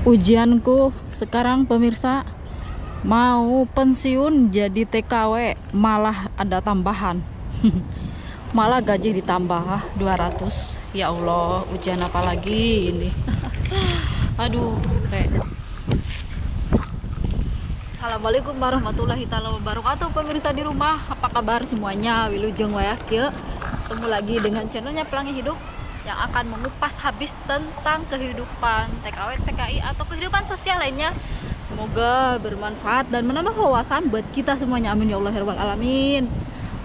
Ujianku sekarang pemirsa, mau pensiun jadi TKW malah ada tambahan. Malah gaji ditambah 200. Ya Allah, ujian apa lagi ini? Aduh, Rek. Assalamualaikum warahmatullahi wabarakatuh pemirsa di rumah. Apa kabar semuanya? Wilujeng wayak ya. Ketemu lagi dengan channelnya Pelangi Hidup yang akan mengupas habis tentang kehidupan TKW, TKI atau kehidupan sosial lainnya. Semoga bermanfaat dan menambah wawasan buat kita semuanya. Amin ya Allah ya Rabbal alamin.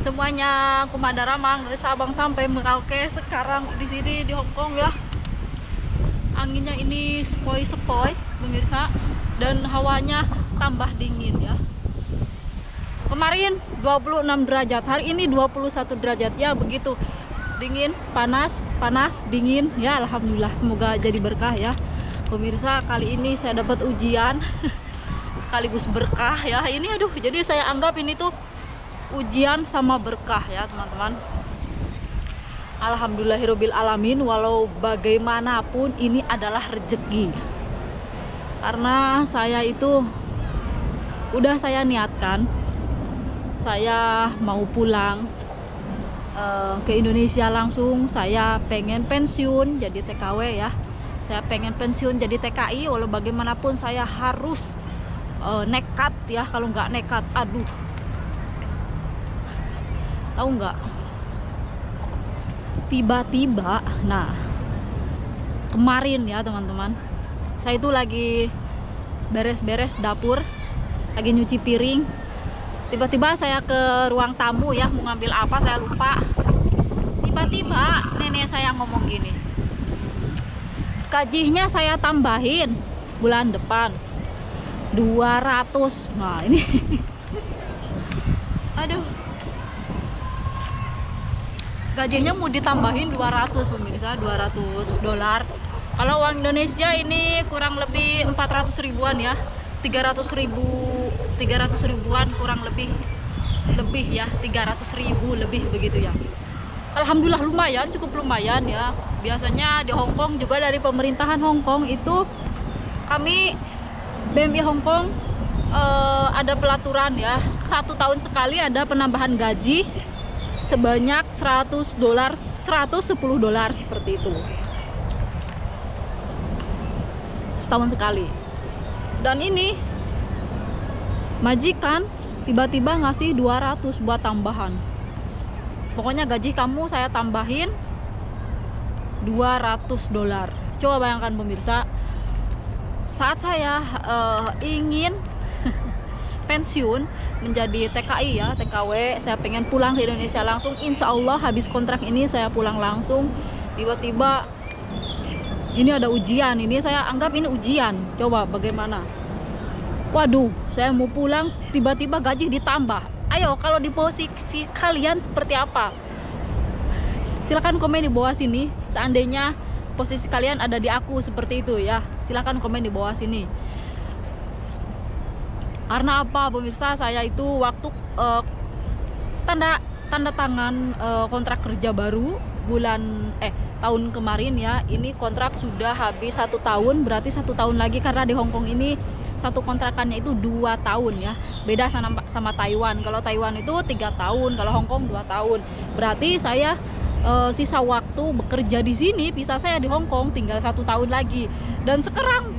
Semuanya Kumada Ramang dari Sabang sampai Merauke. Sekarang di sini di Hongkong ya. Anginnya ini sepoi-sepoi pemirsa, dan hawanya tambah dingin ya. Kemarin 26 derajat, hari ini 21 derajat ya, begitu dingin, panas, dingin ya. Alhamdulillah, semoga jadi berkah ya pemirsa. Kali ini saya dapat ujian sekaligus berkah ya. Ini aduh, jadi saya anggap ini tuh ujian sama berkah ya teman-teman. Alhamdulillahirabbil alamin. Walau bagaimanapun ini adalah rezeki, karena saya itu udah saya niatkan, saya mau pulang ke Indonesia langsung. Saya pengen pensiun jadi TKW ya, saya pengen pensiun jadi TKI. Walau bagaimanapun saya harus nekat ya. Kalau nggak nekat, aduh, tahu nggak, tiba-tiba, nah kemarin ya teman-teman, saya itu lagi beres-beres dapur, lagi nyuci piring. Tiba-tiba saya ke ruang tamu ya, mau ngambil apa saya lupa. Tiba-tiba nenek saya ngomong gini, gajinya saya tambahin bulan depan 200. Nah ini aduh, gajinya mau ditambahin 200 pemirsa, 200 dolar. Kalau uang Indonesia ini kurang lebih 400 ribuan ya, 300 ribuan kurang lebih ya, 300 ribu lebih begitu ya. Alhamdulillah lumayan, cukup lumayan ya. Biasanya di Hongkong juga dari pemerintahan Hongkong itu, kami BMI Hongkong ada pelaturan ya, 1 tahun sekali ada penambahan gaji sebanyak 100 dolar, 110 dolar seperti itu, setahun sekali. Dan ini majikan tiba-tiba ngasih 200 buat tambahan. Pokoknya gaji kamu saya tambahin 200 dolar. Coba bayangkan pemirsa, saat saya ingin pensiun menjadi TKI ya, TKW, saya pengen pulang ke Indonesia langsung. Insya Allah habis kontrak ini saya pulang langsung. Tiba-tiba ini ada ujian, ini saya anggap ini ujian. Coba bagaimana? Waduh, saya mau pulang tiba-tiba gaji ditambah. Ayo, kalau di posisi kalian seperti apa? Silahkan komen di bawah sini. Seandainya posisi kalian ada di aku seperti itu ya, silahkan komen di bawah sini. Karena apa pemirsa, saya itu waktu tanda tangan kontrak kerja baru tahun kemarin ya. Ini kontrak sudah habis 1 tahun, berarti 1 tahun lagi, karena di Hongkong ini satu kontrakannya itu 2 tahun ya. Beda sama Taiwan. Kalau Taiwan itu 3 tahun, kalau Hongkong 2 tahun. Berarti saya sisa waktu bekerja di sini, bisa saya di Hongkong tinggal 1 tahun lagi. Dan sekarang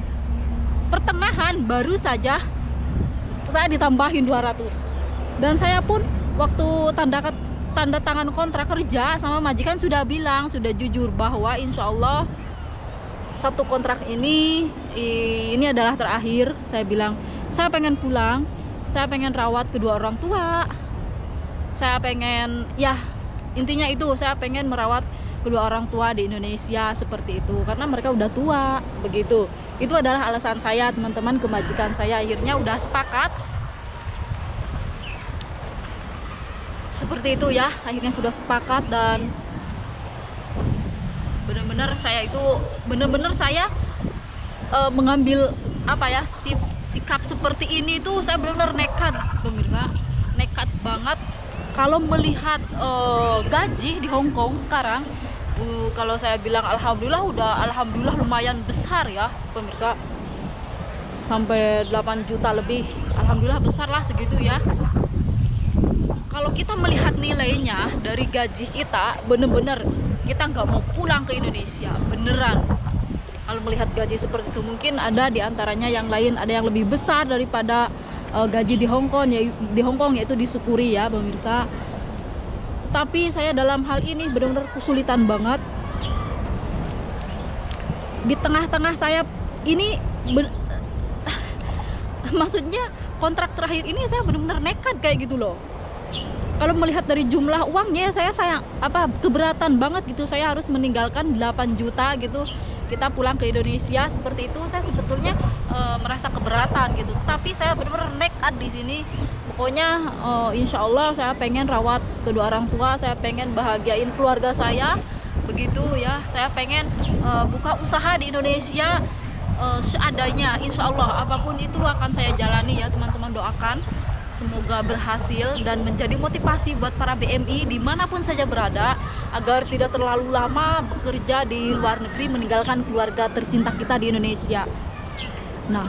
pertengahan baru saja saya ditambahin 200. Dan saya pun waktu tanda tangan kontrak kerja sama majikan sudah bilang, sudah jujur bahwa insya Allah satu kontrak ini adalah terakhir. Saya bilang, saya pengen pulang, saya pengen rawat kedua orang tua, saya pengen, ya intinya itu, saya pengen merawat kedua orang tua di Indonesia seperti itu, karena mereka udah tua begitu. Itu adalah alasan saya teman-teman, ke majikan saya. Akhirnya udah sepakat seperti itu ya, akhirnya sudah sepakat. Dan benar-benar saya itu mengambil apa ya, sikap seperti ini tuh saya benar-benar nekat pemirsa, nekat banget. Kalau melihat gaji di Hongkong sekarang, kalau saya bilang alhamdulillah lumayan besar ya pemirsa. sampai 8 juta lebih. Alhamdulillah besar lah segitu ya. Kalau kita melihat nilainya dari gaji kita, bener-bener kita nggak mau pulang ke Indonesia, beneran. Kalau melihat gaji seperti itu, mungkin ada di antaranya yang lain, ada yang lebih besar daripada gaji di Hong Kong, yaitu disyukuri ya pemirsa. Tapi saya dalam hal ini benar-benar kesulitan banget. Di tengah-tengah saya ini maksudnya kontrak terakhir ini saya benar-benar nekat kayak gitu loh. Kalau melihat dari jumlah uangnya, saya keberatan banget gitu. Saya harus meninggalkan 8 juta gitu, kita pulang ke Indonesia seperti itu. Saya sebetulnya merasa keberatan gitu, tapi saya benar-benar nekat di sini. Pokoknya insya Allah saya pengen rawat kedua orang tua, saya pengen bahagiain keluarga saya, begitu ya. Saya pengen buka usaha di Indonesia seadanya. Insya Allah apapun itu akan saya jalani ya teman-teman, doakan semoga berhasil dan menjadi motivasi buat para BMI dimanapun saja berada, agar tidak terlalu lama bekerja di luar negeri meninggalkan keluarga tercinta kita di Indonesia. Nah,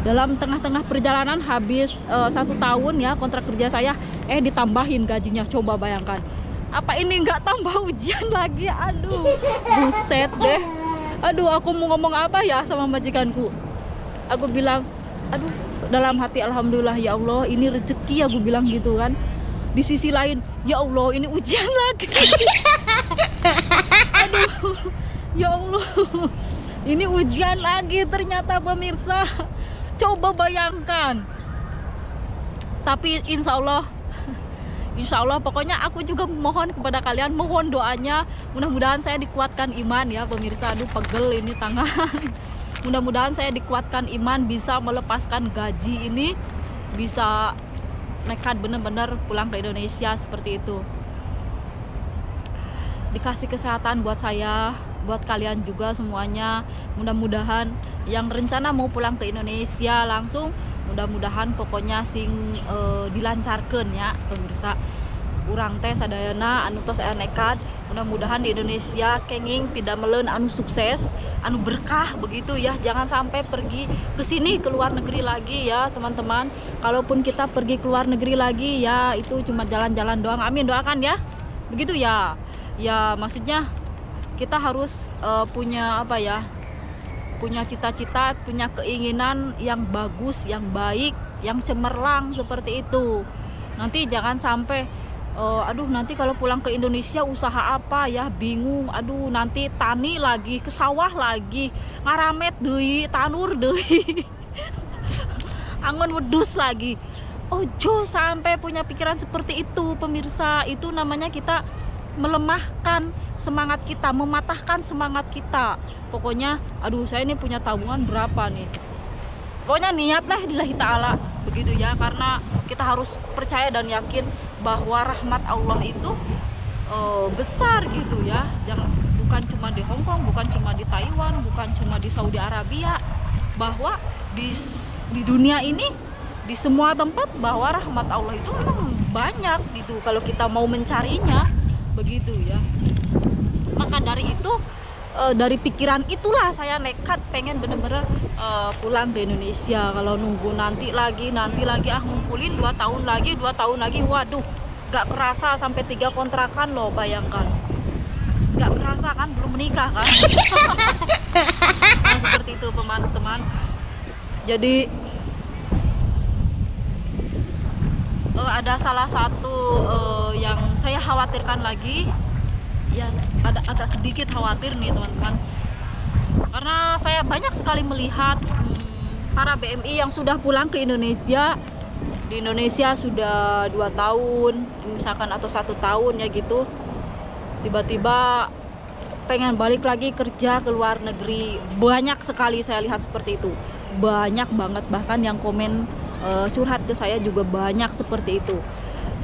dalam tengah-tengah perjalanan habis 1 tahun ya kontrak kerja saya, ditambahin gajinya. Coba bayangkan, apa ini nggak tambah ujian lagi? Aduh, buset deh. Aduh, aku mau ngomong apa ya sama majikanku? Aku bilang, aduh, dalam hati alhamdulillah ya Allah, ini rezeki, aku bilang gitu kan. Di sisi lain, ya Allah, ini ujian lagi. Aduh, ya Allah, ini ujian lagi ternyata pemirsa. Coba bayangkan. Tapi insya Allah pokoknya aku juga mohon kepada kalian, mohon doanya, mudah-mudahan saya dikuatkan iman ya pemirsa. Aduh, pegel ini tangan. Mudah-mudahan saya dikuatkan iman, bisa melepaskan gaji ini, bisa nekat bener-bener pulang ke Indonesia seperti itu. Dikasih kesehatan buat saya, buat kalian juga semuanya. Mudah-mudahan yang rencana mau pulang ke Indonesia langsung, mudah-mudahan pokoknya dilancarkan ya pemirsa. Urang teh sadayana anu tos aya nekat, mudah-mudahan di Indonesia kenging tidak meleun anu sukses, anu berkah begitu ya. Jangan sampai pergi ke sini, ke luar negeri lagi ya teman-teman. Kalaupun kita pergi ke luar negeri lagi ya itu cuma jalan-jalan doang. Amin, doakan ya. Begitu ya. Ya maksudnya kita harus punya punya cita-cita, punya keinginan yang bagus, yang baik, yang cemerlang seperti itu. Nanti jangan sampai aduh, nanti kalau pulang ke Indonesia usaha apa ya, bingung. Aduh, nanti tani lagi, ke sawah lagi, ngaramet deui, tanur deui. Angon wedus lagi. Ojo sampai punya pikiran seperti itu pemirsa. Itu namanya kita melemahkan semangat kita, mematahkan semangat kita. Pokoknya aduh, saya ini punya tabungan berapa nih, pokoknya niatlah lillahi ta'ala begitu ya. Karena kita harus percaya dan yakin bahwa rahmat Allah itu besar gitu ya. Bukan cuma di Hong Kong, bukan cuma di Taiwan, bukan cuma di Saudi Arabia, bahwa di dunia ini, di semua tempat, bahwa rahmat Allah itu memang banyak gitu kalau kita mau mencarinya begitu ya. Maka dari itu, dari pikiran itulah saya nekat pengen bener-bener pulang ke Indonesia. Kalau nunggu nanti lagi ngumpulin 2 tahun lagi, waduh, gak kerasa sampai 3 kontrakan loh, bayangkan. Gak kerasa kan, belum menikah kan. Nah, seperti itu teman-teman. Jadi ada salah satu yang saya khawatirkan lagi ya, ada agak sedikit khawatir nih teman-teman, karena saya banyak sekali melihat para BMI yang sudah pulang ke Indonesia. Di Indonesia sudah 2 tahun misalkan, atau 1 tahun ya gitu, tiba-tiba pengen balik lagi kerja ke luar negeri. Banyak sekali saya lihat seperti itu, banyak banget. Bahkan yang komen curhat ke saya juga banyak seperti itu,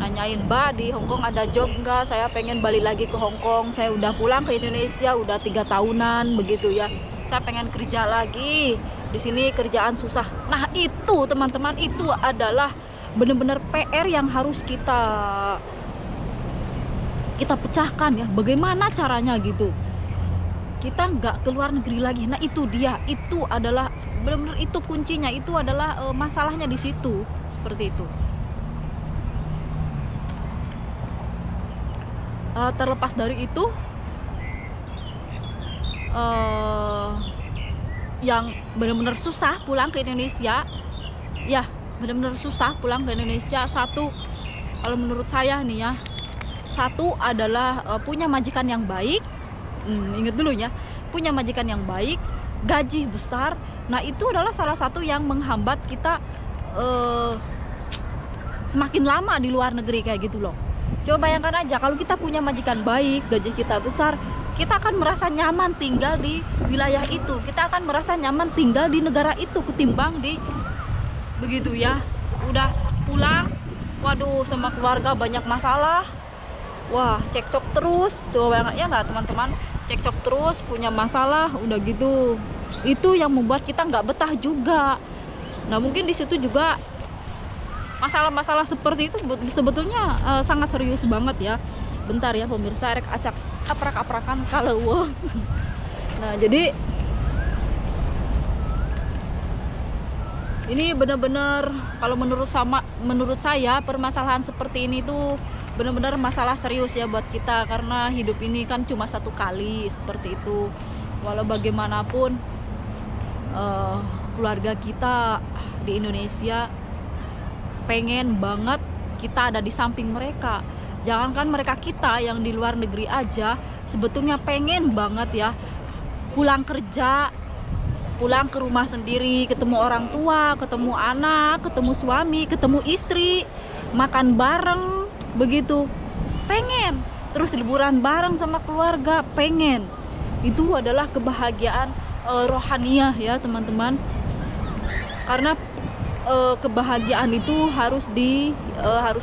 nanyain, Mbak, di Hong Kong ada job nggak? Saya pengen balik lagi ke Hong Kong. Saya udah pulang ke Indonesia udah 3 tahunan begitu ya. Saya pengen kerja lagi. Di sini kerjaan susah. Nah itu teman-teman, itu adalah benar-benar PR yang harus kita pecahkan ya. Bagaimana caranya gitu? kita nggak keluar negeri lagi. Nah itu dia, itu adalah benar-benar itu kuncinya, itu adalah masalahnya di situ, seperti itu. Terlepas dari itu, yang benar-benar susah pulang ke Indonesia, ya benar-benar susah pulang ke Indonesia. Satu, kalau menurut saya nih ya, satu adalah punya majikan yang baik. Ingat dulu ya, punya majikan yang baik, gaji besar. Nah itu adalah salah satu yang menghambat kita semakin lama di luar negeri kayak gitu loh. Coba bayangkan aja, kalau kita punya majikan baik, gaji kita besar, kita akan merasa nyaman tinggal di wilayah itu, kita akan merasa nyaman tinggal di negara itu ketimbang di begitu ya. Udah pulang, waduh sama keluarga banyak masalah, wah cekcok terus. Coba banget ya nggak teman-teman, cekcok terus, punya masalah, udah gitu itu yang membuat kita nggak betah juga. Nah mungkin di situ juga masalah-masalah seperti itu sebetulnya sangat serius banget ya. Bentar ya pemirsa, rek acak aprak-aprakan kalau nah jadi ini benar-benar kalau menurut saya permasalahan seperti ini tuh benar-benar masalah serius ya buat kita, karena hidup ini kan cuma satu kali seperti itu. Walau bagaimanapun keluarga kita di Indonesia pengen banget kita ada di samping mereka. Jangankan mereka, kita yang di luar negeri aja sebetulnya pengen banget ya pulang kerja, pulang ke rumah sendiri, ketemu orang tua, ketemu anak, ketemu suami, ketemu istri, makan bareng begitu, pengen. Terus liburan bareng sama keluarga, pengen. Itu adalah kebahagiaan rohaniah ya teman-teman. Karena kebahagiaan itu harus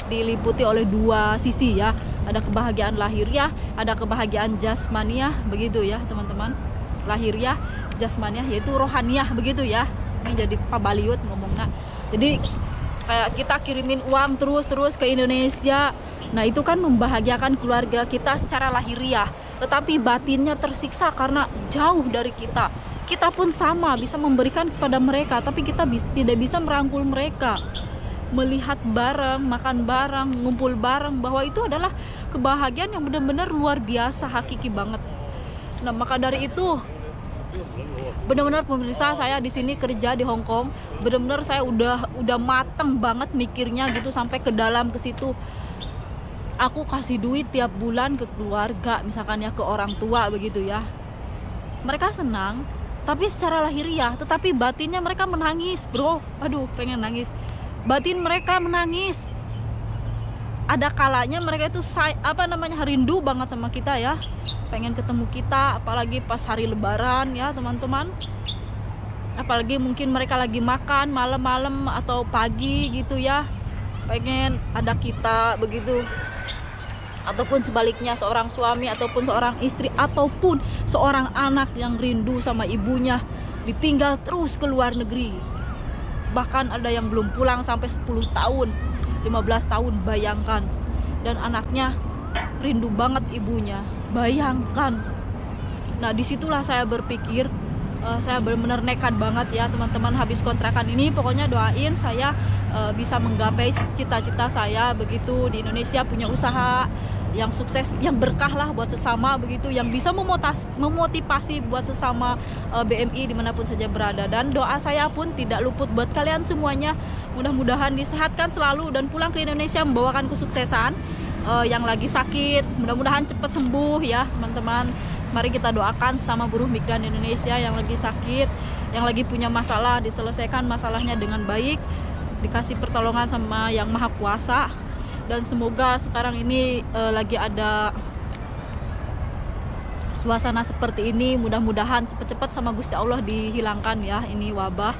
diliputi oleh dua sisi ya. Ada kebahagiaan lahiriah, ada kebahagiaan jasmaniah begitu ya teman-teman. Lahiriah, jasmaniah, yaitu rohaniah begitu ya. Ini jadi Pak Baliut ngomongnya. Jadi kayak kita kirimin uang terus ke Indonesia. Nah itu kan membahagiakan keluarga kita secara lahiriah, tetapi batinnya tersiksa karena jauh dari kita. Kita pun sama bisa memberikan kepada mereka, tapi kita tidak bisa merangkul mereka. Melihat bareng, makan bareng, ngumpul bareng, bahwa itu adalah kebahagiaan yang benar-benar luar biasa, hakiki banget. Nah maka dari itu benar-benar pemirsa, saya di sini kerja di Hong Kong, benar-benar saya udah mateng banget mikirnya gitu, sampai ke dalam ke situ. Aku kasih duit tiap bulan ke keluarga, misalkan ya ke orang tua begitu ya. Mereka senang, tapi secara lahiriah, tetapi batinnya mereka menangis, bro. Aduh, pengen nangis. Batin mereka menangis. Ada kalanya mereka itu rindu banget sama kita ya. Pengen ketemu kita, apalagi pas hari lebaran ya teman-teman. Apalagi mungkin mereka lagi makan malam-malam atau pagi gitu ya, pengen ada kita begitu. Ataupun sebaliknya, seorang suami ataupun seorang istri ataupun seorang anak yang rindu sama ibunya, ditinggal terus ke luar negeri. Bahkan ada yang belum pulang sampai 10 tahun, 15 tahun, bayangkan. Dan anaknya rindu banget ibunya, bayangkan. Nah disitulah saya berpikir, saya benar-benar nekat banget ya teman-teman. Habis kontrakan ini pokoknya doain saya bisa menggapai cita-cita saya begitu, di Indonesia punya usaha yang sukses, yang berkah lah buat sesama begitu, yang bisa memotivasi buat sesama BMI dimanapun saja berada. Dan doa saya pun tidak luput buat kalian semuanya, mudah-mudahan disehatkan selalu dan pulang ke Indonesia membawakan kesuksesan. Yang lagi sakit mudah-mudahan cepat sembuh ya teman-teman. Mari kita doakan sama buruh migran Indonesia yang lagi sakit, yang lagi punya masalah, diselesaikan masalahnya dengan baik, dikasih pertolongan sama Yang Maha Kuasa. Dan semoga sekarang ini lagi ada suasana seperti ini, mudah-mudahan cepat-cepat sama Gusti Allah dihilangkan ya ini wabah.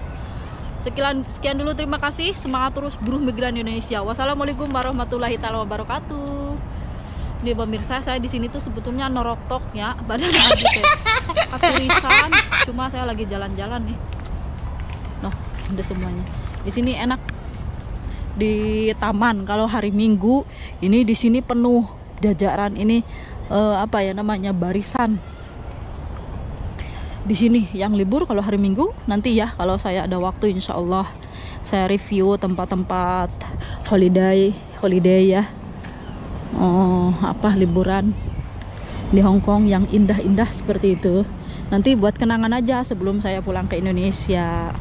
Sekian dulu, terima kasih, semangat terus buruh migran Indonesia. Wassalamualaikum warahmatullahi wabarakatuh. Nih pemirsa, saya di sini tuh sebetulnya noroktok ya, badan katirisan, cuma saya lagi jalan-jalan nih. Noh, udah semuanya. Di sini enak di taman. Kalau hari Minggu ini di sini penuh jajaran ini barisan di sini yang libur. Kalau hari Minggu nanti ya, kalau saya ada waktu insya Allah saya review tempat-tempat holiday ya. Liburan di Hong Kong yang indah-indah seperti itu. Nanti buat kenangan aja sebelum saya pulang ke Indonesia.